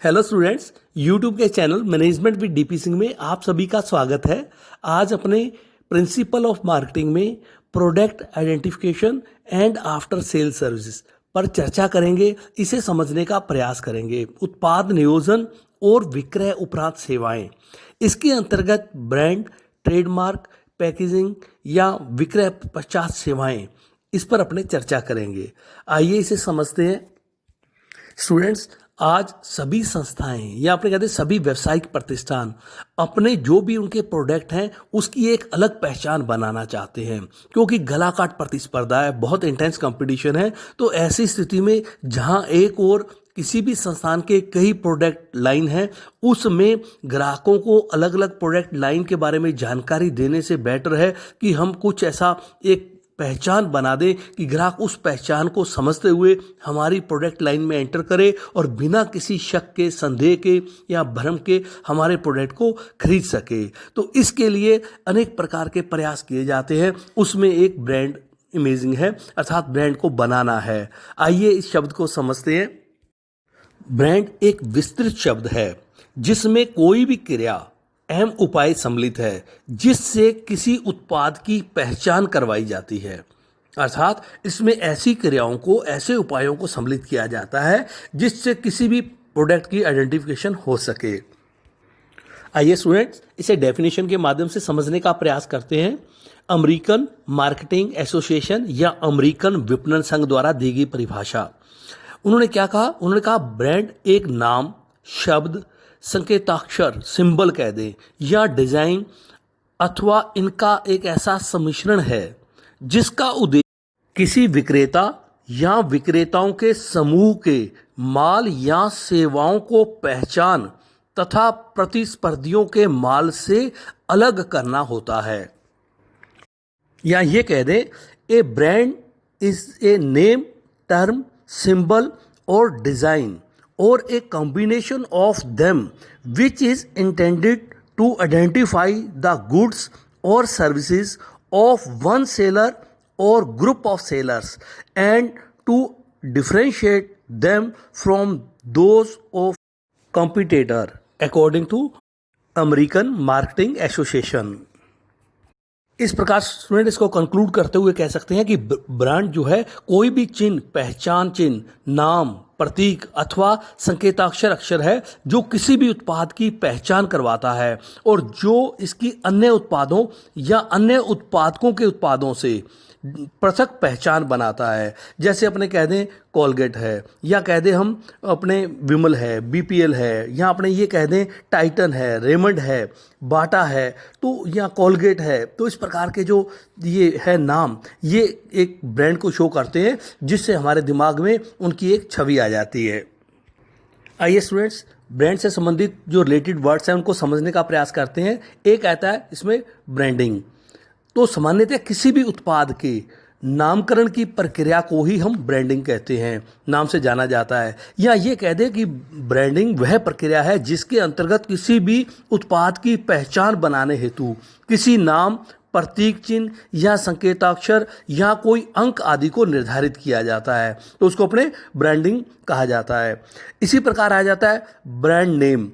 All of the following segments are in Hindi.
हेलो स्टूडेंट्स, यूट्यूब के channel management with DP Singh में आप सभी का स्वागत है। आज अपने प्रिंसिपल ऑफ मार्केटिंग में product identification and after sale services पर चर्चा करेंगे। इसे समझने का प्रयास करेंगे। उत्पाद नियोजन और विक्रय उपरांत सेवाएं, इसके अंतर्गत ब्रांड, ट्रेडमार्क, पैकेजिंग या विक्रय पश्चात सेवाएं, इस पर अपने चर्चा करेंगे। आइए इसे समझते हैं। स्टूडेंट्स, आज सभी संस्थाएं या अपने कहते हैं सभी व्यावसायिक प्रतिष्ठान अपने जो भी उनके प्रोडक्ट हैं उसकी एक अलग पहचान बनाना चाहते हैं, क्योंकि गलाकाट प्रतिस्पर्धा है, बहुत इंटेंस कंपटीशन है। तो ऐसी स्थिति में जहां एक और किसी भी संस्थान के कई प्रोडक्ट लाइन हैं, उसमें ग्राहकों को अलग अलग प्रोडक्ट लाइन के बारे में जानकारी देने से बेटर है कि हम कुछ ऐसा एक पहचान बना दें कि ग्राहक उस पहचान को समझते हुए हमारी प्रोडक्ट लाइन में एंटर करे और बिना किसी शक के, संदेह के या भ्रम के हमारे प्रोडक्ट को खरीद सके। तो इसके लिए अनेक प्रकार के प्रयास किए जाते हैं। उसमें एक ब्रांड इमेजिंग है, अर्थात ब्रांड को बनाना है। आइए इस शब्द को समझते हैं। ब्रांड एक विस्तृत शब्द है जिसमें कोई भी क्रिया, अहम उपाय सम्मिलित है जिससे किसी उत्पाद की पहचान करवाई जाती है। अर्थात इसमें ऐसी क्रियाओं को, ऐसे उपायों को सम्मिलित किया जाता है जिससे किसी भी प्रोडक्ट की आइडेंटिफिकेशन हो सके। आइए स्टूडेंट्स, इसे डेफिनेशन के माध्यम से समझने का प्रयास करते हैं। अमेरिकन मार्केटिंग एसोसिएशन या अमेरिकन विपणन संघ द्वारा दी गई परिभाषा। उन्होंने क्या कहा? उन्होंने कहा ब्रांड एक नाम, शब्द, संकेताक्षर, सिंबल कह दें, या डिजाइन अथवा इनका एक ऐसा सम्मिश्रण है जिसका उद्देश्य किसी विक्रेता या विक्रेताओं के समूह के माल या सेवाओं को पहचान तथा प्रतिस्पर्धियों के माल से अलग करना होता है। या ये कह दें, ए brand is a name, term, symbol or design or a combination of them which is intended to identify the goods or services of one seller or group of sellers and to differentiate them from those of competitor according to American Marketing Association। इस प्रकार स्टूडेंट इसको कंक्लूड करते हुए कह सकते हैं कि ब्रांड जो है कोई भी चिन्ह, पहचान चिन्ह, नाम, प्रतीक अथवा संकेताक्षर अक्षर है जो किसी भी उत्पाद की पहचान करवाता है और जो इसकी अन्य उत्पादों या अन्य उत्पादकों के उत्पादों से पृथक पहचान बनाता है। जैसे अपने कह दें कोलगेट है, या कह दें हम अपने विमल है, बीपीएल है, या अपने ये कह दें टाइटन है, रेमंड है, बाटा है, तो या कोलगेट है। तो इस प्रकार के जो ये है नाम, ये एक ब्रांड को शो करते हैं जिससे हमारे दिमाग में उनकी एक छवि आ जाती है। आइए स्टूडेंट्स, ब्रांड से संबंधित जो रिलेटेड वर्ड्स हैं उनको समझने का प्रयास करते हैं। एक आता है इसमें ब्रांडिंग। तो सामान्यतः किसी भी उत्पाद के नामकरण की प्रक्रिया को ही हम ब्रांडिंग कहते हैं, नाम से जाना जाता है। या ये कह दें कि ब्रांडिंग वह प्रक्रिया है जिसके अंतर्गत किसी भी उत्पाद की पहचान बनाने हेतु किसी नाम, प्रतीक चिन्ह या संकेताक्षर या कोई अंक आदि को निर्धारित किया जाता है, तो उसको अपने ब्रांडिंग कहा जाता है। इसी प्रकार आ जाता है ब्रांड नेम।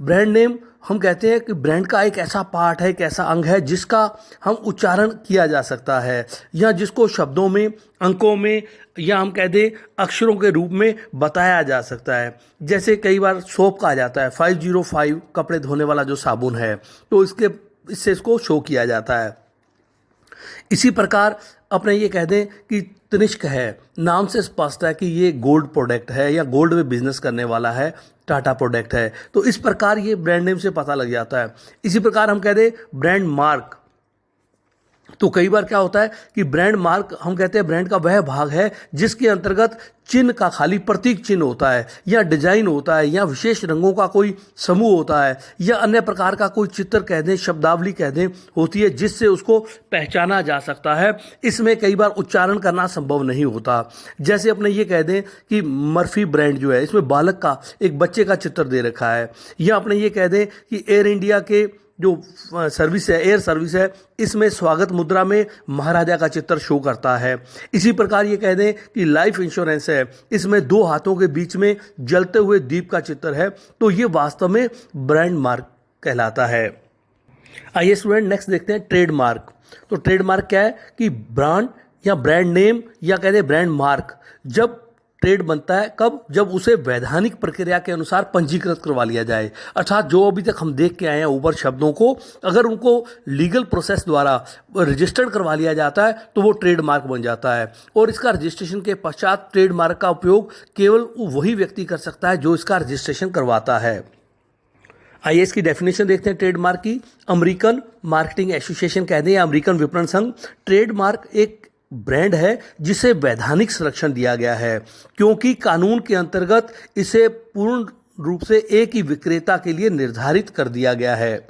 ब्रांड नेम हम कहते हैं कि ब्रांड का एक ऐसा पार्ट है, एक ऐसा अंग है जिसका हम उच्चारण किया जा सकता है या जिसको शब्दों में, अंकों में या हम कह दें अक्षरों के रूप में बताया जा सकता है। जैसे कई बार सोप कहा जाता है, 505 कपड़े धोने वाला जो साबुन है, तो इससे इसको शो किया जाता है। इसी प्रकार अपने ये कह दें कि तनिष्क है, नाम से स्पष्ट है कि ये गोल्ड प्रोडक्ट है या गोल्ड में बिजनेस करने वाला है, टाटा प्रोडक्ट है। तो इस प्रकार ये ब्रांड नेम से पता लग जाता है। इसी प्रकार हम कह दें ब्रांड मार्क। तो कई बार क्या होता है कि ब्रांड मार्क हम कहते हैं ब्रांड का वह भाग है जिसके अंतर्गत चिन्ह का खाली प्रतीक चिन्ह होता है, या डिजाइन होता है, या विशेष रंगों का कोई समूह होता है, या अन्य प्रकार का कोई चित्र कह दें, शब्दावली कह दें होती है जिससे उसको पहचाना जा सकता है। इसमें कई बार उच्चारण करना संभव नहीं होता। जैसे अपने ये कह दें कि मर्फी ब्रांड जो है, इसमें बालक का, एक बच्चे का चित्र दे रखा है, या अपने ये कह दें कि एयर इंडिया के जो सर्विस है, एयर सर्विस है, इसमें स्वागत मुद्रा में महाराजा का चित्र शो करता है। इसी प्रकार ये कह दें कि लाइफ इंश्योरेंस है, इसमें 2 हाथों के बीच में जलते हुए दीप का चित्र है, तो ये वास्तव में ब्रांड मार्क कहलाता है। आइए स्टूडेंट नेक्स्ट देखते हैं ट्रेडमार्क। तो ट्रेडमार्क क्या है कि ब्रांड या ब्रांड नेम या कहते हैं ब्रांड मार्क जब ट्रेड बनता है, कब? जब उसे वैधानिक प्रक्रिया के अनुसार पंजीकृत करवा लिया जाए। अर्थात जो अभी तक हम देख के आए हैं ऊपर शब्दों को, अगर उनको लीगल प्रोसेस द्वारा रजिस्टर्ड करवा लिया जाता है तो वो ट्रेडमार्क बन जाता है। और इसका रजिस्ट्रेशन के पश्चात ट्रेडमार्क का उपयोग केवल वही व्यक्ति कर सकता है जो इसका रजिस्ट्रेशन करवाता है। आइए इसकी डेफिनेशन देखते हैं ट्रेडमार्क की। अमेरिकन मार्केटिंग एसोसिएशन कहते हैं, अमेरिकन विपणन संघ, ट्रेडमार्क एक ब्रांड है जिसे वैधानिक संरक्षण दिया गया है क्योंकि कानून के अंतर्गत इसे पूर्ण रूप से एक ही विक्रेता के लिए निर्धारित कर दिया गया है।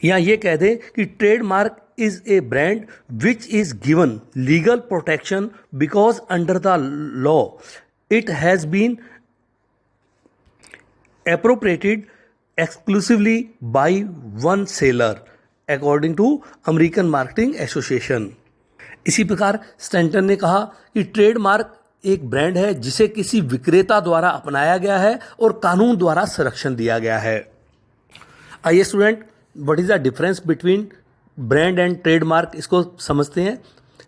या ये कह दें कि trademark is a brand which is given legal protection because under the law it has been appropriated exclusively by one seller according to American Marketing Association। इसी प्रकार स्टैंटन ने कहा कि ट्रेडमार्क एक ब्रांड है जिसे किसी विक्रेता द्वारा अपनाया गया है और कानून द्वारा संरक्षण दिया गया है। आइए student, what is the difference between brand and trademark, इसको समझते हैं।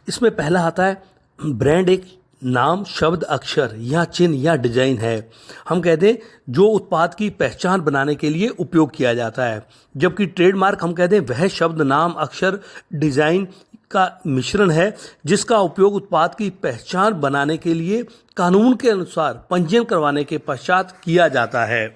इसमें पहला आता है ब्रांड एक नाम, शब्द, अक्षर या चिन्ह या डिजाइन है। हम कहते हैं जो उत्पाद की पहचान बनाने के लिए उपयोग किया जाता है, जबकि ट्रेडमार्क हम कहते हैं वह शब्द, नाम, अक्षर, डिजाइन का मिश्रण है जिसका उपयोग उत्पाद की पहचान बनाने के लिए कानून के अनुसार पंजीयन करवाने के पश्चात किया जाता है।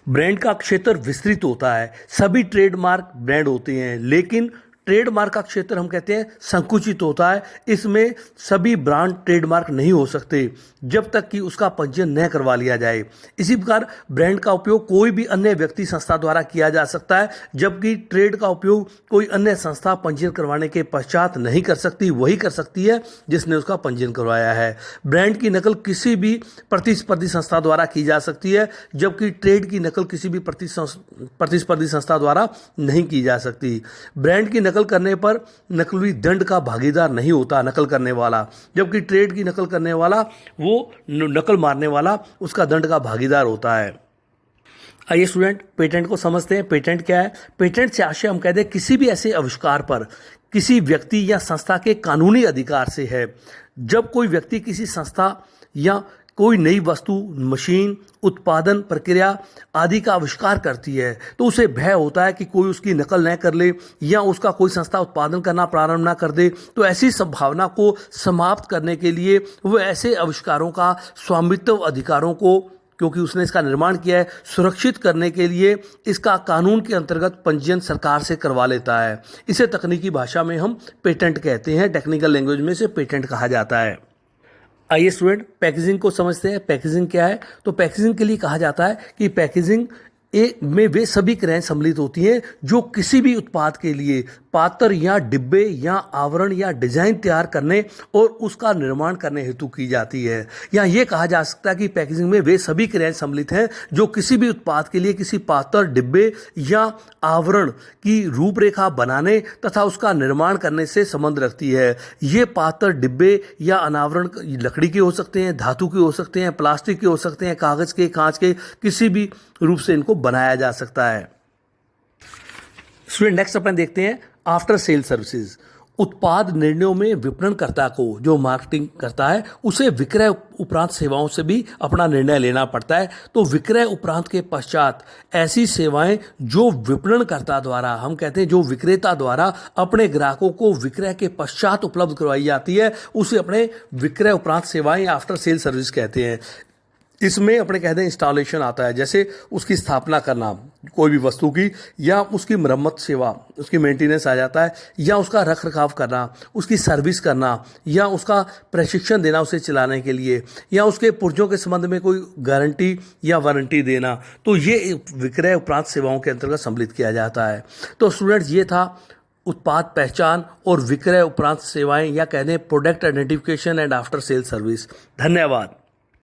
ब्रांड का क्षेत्र विस्तृत होता है, सभी ट्रेडमार्क ब्रांड होते हैं, लेकिन ट्रेडमार्क का क्षेत्र हम कहते हैं संकुचित होता है। इसमें सभी ब्रांड ट्रेडमार्क नहीं हो सकते जब तक कि उसका पंजीयन न करवा लिया जाए। इसी प्रकार ब्रांड का उपयोग कोई भी अन्य व्यक्ति संस्था द्वारा किया जा सकता है, जबकि ट्रेड का उपयोग कोई अन्य संस्था पंजीयन करवाने के पश्चात नहीं कर सकती, वही कर सकती है जिसने उसका पंजीयन करवाया है। ब्रांड की नकल किसी भी प्रतिस्पर्धी संस्था द्वारा की जा सकती है, जबकि ट्रेड की नकल किसी भी प्रतिस्पर्धी संस्था द्वारा नहीं की जा सकती। ब्रांड की नकल करने पर नकली दंड का भागीदार नहीं होता नकल करने वाला, जबकि ट्रेड की नकल करने वाला, वो नकल मारने वाला, उसका दंड का भागीदार होता है। आइए स्टूडेंट पेटेंट को समझते हैं। पेटेंट क्या है? पेटेंट से आशय हम कहते हैं किसी भी ऐसे आविष्कार पर किसी व्यक्ति या संस्था के कानूनी अधिकार से है। जब कोई व्यक्ति किसी संस्था या कोई नई वस्तु, मशीन, उत्पादन प्रक्रिया आदि का आविष्कार करती है तो उसे भय होता है कि कोई उसकी नकल न कर ले या उसका कोई संस्था उत्पादन करना प्रारंभ ना कर दे। तो ऐसी संभावना को समाप्त करने के लिए वो ऐसे आविष्कारों का स्वामित्व अधिकारों को, क्योंकि उसने इसका निर्माण किया है, सुरक्षित करने के लिए इसका कानून के अंतर्गत पंजीयन सरकार से करवा लेता है। इसे तकनीकी भाषा में हम पेटेंट कहते हैं, टेक्निकल लैंग्वेज में से पेटेंट कहा जाता है। आइए स्टूडेंट पैकेजिंग को समझते हैं। पैकेजिंग क्या है? तो पैकेजिंग के लिए कहा जाता है कि पैकेजिंग में वे सभी क्रियाएं सम्मिलित होती हैं जो किसी भी उत्पाद के लिए पात्र या डिब्बे या आवरण या डिजाइन तैयार करने और उसका निर्माण करने हेतु की जाती है। या ये कहा जा सकता है कि पैकेजिंग में वे सभी क्रियाएं सम्मिलित हैं जो किसी भी उत्पाद के लिए किसी पात्र, डिब्बे या आवरण की रूपरेखा बनाने तथा उसका निर्माण करने से संबंध रखती है। ये पात्र, डिब्बे या अनावरण लकड़ी के हो सकते हैं, धातु के हो सकते हैं, प्लास्टिक के हो सकते हैं, कागज के, कांच के, किसी भी रूप से इनको बनाया जा सकता है। स्टूडेंट नेक्स्ट अपन देखते हैं आफ्टर सेल सर्विसेज। उत्पाद निर्णयों में विपणनकर्ता को, जो मार्केटिंग करता है, उसे विक्रय उपरांत सेवाओं से भी अपना निर्णय लेना पड़ता है। तो विक्रय उपरांत के पश्चात ऐसी सेवाएं जो विपणनकर्ता द्वारा, हम कहते हैं जो विक्रेता द्वारा अपने ग्राहकों को विक्रय के पश्चात उपलब्ध करवाई जाती है, उसे अपने विक्रय उपरांत सेवाएं आफ्टर सेल सर्विस कहते हैं। इसमें अपने कहते हैं इंस्टॉलेशन आता है, जैसे उसकी स्थापना करना कोई भी वस्तु की, या उसकी मरम्मत सेवा, उसकी मेंटेनेंस आ जाता है, या उसका रख रखाव करना, उसकी सर्विस करना, या उसका प्रशिक्षण देना उसे चलाने के लिए, या उसके पुर्जों के संबंध में कोई गारंटी या वारंटी देना। तो ये विक्रय उपरांत सेवाओं के अंतर्गत सम्मिलित किया जाता है। तो स्टूडेंट्स ये था उत्पाद पहचान और विक्रय उपरांत सेवाएं, या कहते हैं product identification and after sale service. धन्यवाद।